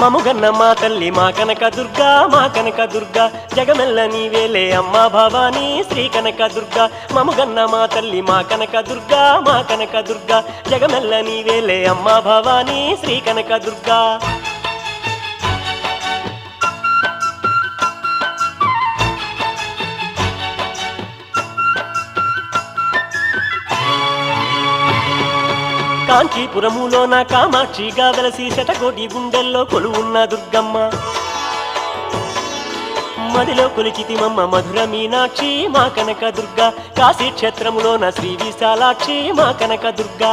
మముగన్న మా తల్లి మా కనక దుర్గా మా కనక దుర్గా జగమెల్ల నీవేలే అమ్మా భవానీ శ్రీ కనక దుర్గా మముగన్న మా తల్లి మా కనక దుర్గా మా కనక దుర్గా జగమెల్ల నీవేలే అమ్మా భవానీ శ్రీ కనక దుర్గా కాంచీపురములోన కామాక్షిగా వెలసి శతకోటి గుండెల్లో కొలువున్న దుర్గమ్మ మదిలో కొలిచితిమమ్మ మధుర మీనాక్షి మా కనక దుర్గా కాశీ క్షేత్రములోన శ్రీ విశాలాక్షి మా కనక దుర్గా